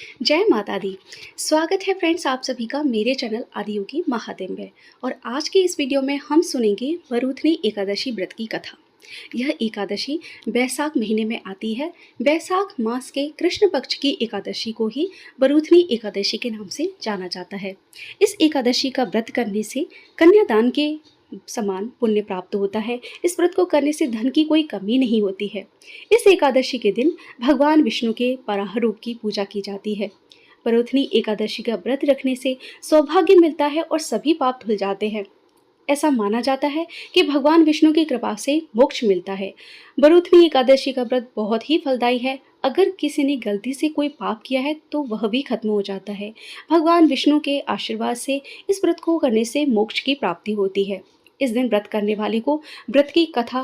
जय माता दी। स्वागत है फ्रेंड्स आप सभी का मेरे चैनल आदियोगी महादेव में। और आज के इस वीडियो में हम सुनेंगे वरुथनी एकादशी व्रत की कथा। यह एकादशी बैसाख महीने में आती है। बैसाख मास के कृष्ण पक्ष की एकादशी को ही वरुथनी एकादशी के नाम से जाना जाता है। इस एकादशी का व्रत करने से कन्यादान के समान पुण्य प्राप्त होता है। इस व्रत को करने से धन की कोई कमी नहीं होती है। इस एकादशी के दिन भगवान विष्णु के वराह रूप की पूजा की जाती है। वरुथनी एकादशी का व्रत रखने से सौभाग्य मिलता है और सभी पाप धुल जाते हैं। ऐसा माना जाता है कि भगवान विष्णु की कृपा से मोक्ष मिलता है। वरुथनी एकादशी का व्रत बहुत ही फलदायी है। अगर किसी ने गलती से कोई पाप किया है तो वह भी खत्म हो जाता है। भगवान विष्णु के आशीर्वाद से इस व्रत को करने से मोक्ष की प्राप्ति होती है। इस दिन व्रत करने वाले को व्रत की कथा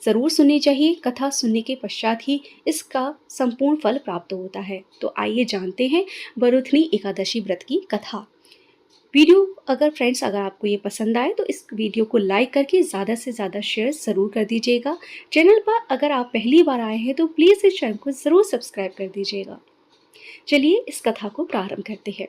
ज़रूर सुननी चाहिए। कथा सुनने के पश्चात ही इसका संपूर्ण फल प्राप्त होता है। तो आइए जानते हैं वरुथनी एकादशी व्रत की कथा। वीडियो अगर आपको ये पसंद आए तो इस वीडियो को लाइक करके ज़्यादा से ज़्यादा शेयर ज़रूर कर दीजिएगा। चैनल पर अगर आप पहली बार आए हैं तो प्लीज़ इस चैनल को ज़रूर सब्सक्राइब कर दीजिएगा। चलिए इस कथा को प्रारंभ करते हैं।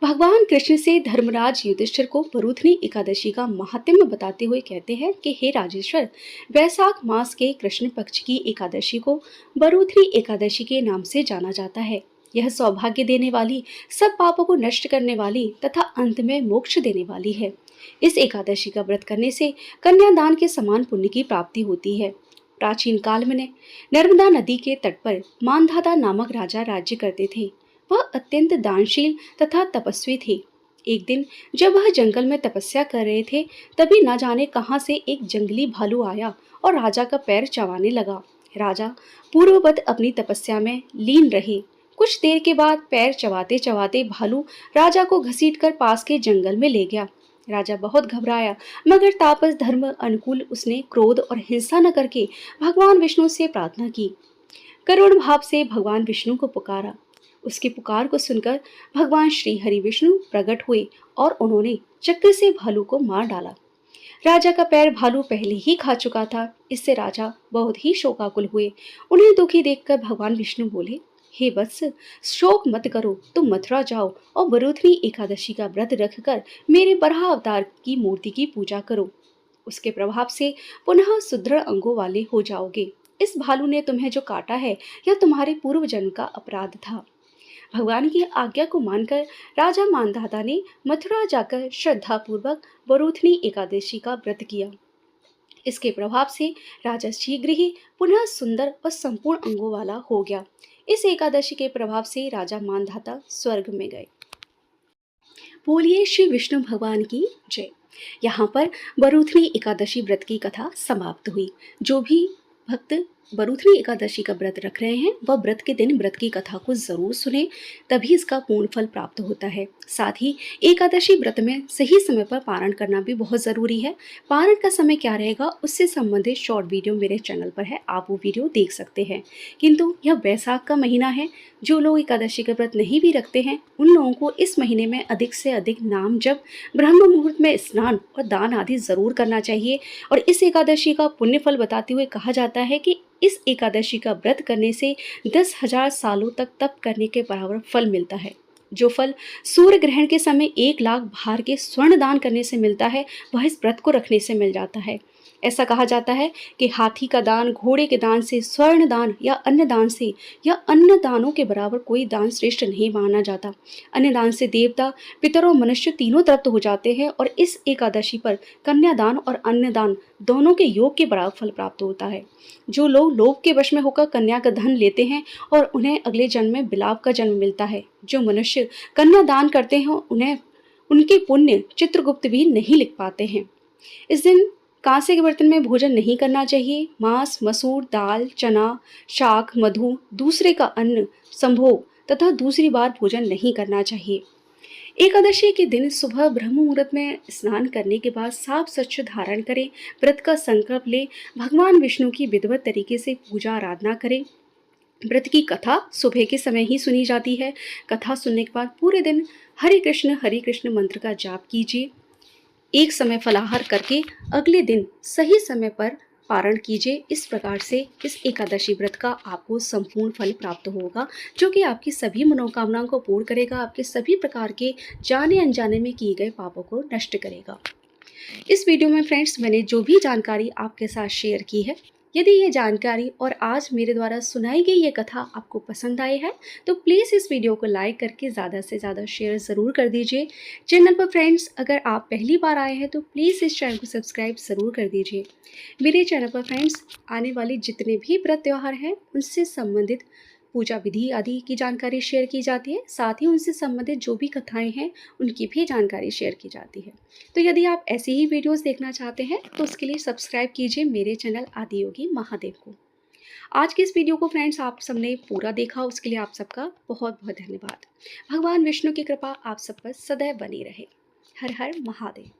भगवान कृष्ण से धर्मराज युधिष्ठिर को वरुथनी एकादशी का महात्म्य बताते हुए कहते हैं कि हे राजेश्वर, वैशाख मास के कृष्ण पक्ष की एकादशी को वरुथनी एकादशी के नाम से जाना जाता है। यह सौभाग्य देने वाली, सब पापों को नष्ट करने वाली तथा अंत में मोक्ष देने वाली है। इस एकादशी का व्रत करने से कन्यादान के समान पुण्य की प्राप्ति होती है। प्राचीन काल में नर्मदा नदी के तट पर मानधाता नामक राजा राज्य करते थे। वह अत्यंत दानशील तथा तपस्वी थे। एक दिन जब वह जंगल में तपस्या कर रहे थे तभी न जाने कहां से एक जंगली भालू आया और राजा का पैर चबाने लगा। राजा पूर्ववत अपनी तपस्या में लीन रहे। कुछ देर के बाद पैर चबाते चबाते भालू राजा को घसीटकर पास के जंगल में ले गया। राजा बहुत घबराया, मगर तापस धर्म अनुकूल उसने क्रोध और हिंसा न करके भगवान विष्णु से प्रार्थना की। करुण भाव से भगवान विष्णु को पुकारा। उसकी पुकार को सुनकर भगवान श्री हरि विष्णु प्रकट हुए और उन्होंने चक्र से भालू को मार डाला। राजा का पैर भालू पहले ही खा चुका था। इससे राजा बहुत ही शोकाकुल हुए। उन्हें दुखी देखकर भगवान विष्णु बोले, हे वत्स, शोक मत करो, तुम मथुरा जाओ और वरुथनी एकादशी का व्रत रखकर मेरे बराह अवतार की मूर्ति की पूजा करो। उसके प्रभाव से पुनः सुदृढ़ अंगों वाले हो जाओगे। इस भालू ने तुम्हें जो काटा है यह तुम्हारे पूर्व जन्म का अपराध था। भगवान की आज्ञा को मानकर राजा मानधाता ने मथुरा जाकर श्रद्धापूर्वक वरुथनी एकादशी का व्रत किया। इसके प्रभाव से राजा शीघ्र ही पुनः सुंदर और संपूर्ण अंगों वाला हो गया। इस एकादशी के प्रभाव से राजा मानधाता स्वर्ग में गए। बोलिए श्री विष्णु भगवान की जय। यहाँ पर वरुथनी एकादशी व्रत की कथा समाप्त हुई। जो भी भक्त वरुथनी एकादशी का व्रत रख रहे हैं वह व्रत के दिन व्रत की कथा को जरूर सुने, तभी इसका पूर्ण फल प्राप्त होता है। साथ ही एकादशी व्रत में सही समय पर पारण करना भी बहुत ज़रूरी है। पारण का समय क्या रहेगा उससे संबंधित शॉर्ट वीडियो मेरे चैनल पर है, आप वो वीडियो देख सकते हैं। किंतु यह बैसाख का महीना है, जो लोग एकादशी का व्रत नहीं भी रखते हैं उन लोगों को इस महीने में अधिक से अधिक नाम जप, ब्रह्म मुहूर्त में स्नान और दान आदि ज़रूर करना चाहिए। और इस एकादशी का पुण्य फल बताते हुए कहा जाता है कि इस एकादशी का व्रत करने से 10,000 सालों तक तप करने के बराबर फल मिलता है। जो फल सूर्य ग्रहण के समय 1,00,000 भार के स्वर्ण दान करने से मिलता है वह इस व्रत को रखने से मिल जाता है। ऐसा कहा जाता है कि हाथी का दान, घोड़े के दान से, स्वर्ण दान या अन्न दान से या अन्न दानों के बराबर कोई दान श्रेष्ठ नहीं माना जाता। अन्न दान से देवता, पितर और मनुष्य तीनों तृप्त हो जाते हैं और इस एकादशी पर कन्यादान और अन्न दान दोनों के योग के बराबर फल प्राप्त होता है। जो लोग लोभ के वश में होकर कन्या का धन लेते हैं और उन्हें अगले जन्म में बिलाव का जन्म मिलता है। जो मनुष्य कन्या दान करते हैं उन्हें उनके पुण्य चित्रगुप्त भी नहीं लिख पाते हैं। इस दिन कांसे के बर्तन में भोजन नहीं करना चाहिए। मांस, मसूर, दाल, चना, शाक, मधु, दूसरे का अन्न, संभोग तथा दूसरी बार भोजन नहीं करना चाहिए। एकादशी के दिन सुबह ब्रह्म मुहूर्त में स्नान करने के बाद साफ स्वच्छ धारण करें, व्रत का संकल्प ले, भगवान विष्णु की विधिवत तरीके से पूजा आराधना करें। व्रत की कथा सुबह के समय ही सुनी जाती है। कथा सुनने के बाद पूरे दिन हरे कृष्ण मंत्र का जाप कीजिए। एक समय फलाहार करके अगले दिन सही समय पर पारण कीजिए। इस प्रकार से इस एकादशी व्रत का आपको संपूर्ण फल प्राप्त होगा, जो कि आपकी सभी मनोकामनाओं को पूर्ण करेगा, आपके सभी प्रकार के जाने अनजाने में किए गए पापों को नष्ट करेगा। इस वीडियो में फ्रेंड्स मैंने जो भी जानकारी आपके साथ शेयर की है, यदि ये जानकारी और आज मेरे द्वारा सुनाई गई ये कथा आपको पसंद आई है तो प्लीज़ इस वीडियो को लाइक करके ज़्यादा से ज़्यादा शेयर ज़रूर कर दीजिए। चैनल पर फ्रेंड्स अगर आप पहली बार आए हैं तो प्लीज़ इस चैनल को सब्सक्राइब ज़रूर कर दीजिए। मेरे चैनल पर फ्रेंड्स आने वाले जितने भी व्रत त्यौहार हैं उनसे संबंधित पूजा विधि आदि की जानकारी शेयर की जाती है, साथ ही उनसे संबंधित जो भी कथाएं हैं उनकी भी जानकारी शेयर की जाती है। तो यदि आप ऐसी ही वीडियोस देखना चाहते हैं तो उसके लिए सब्सक्राइब कीजिए मेरे चैनल आदियोगी महादेव को। आज की इस वीडियो को फ्रेंड्स आप सबने पूरा देखा, उसके लिए आप सबका बहुत बहुत धन्यवाद। भगवान विष्णु की कृपा आप सब पर सदैव बनी रहे। हर हर महादेव।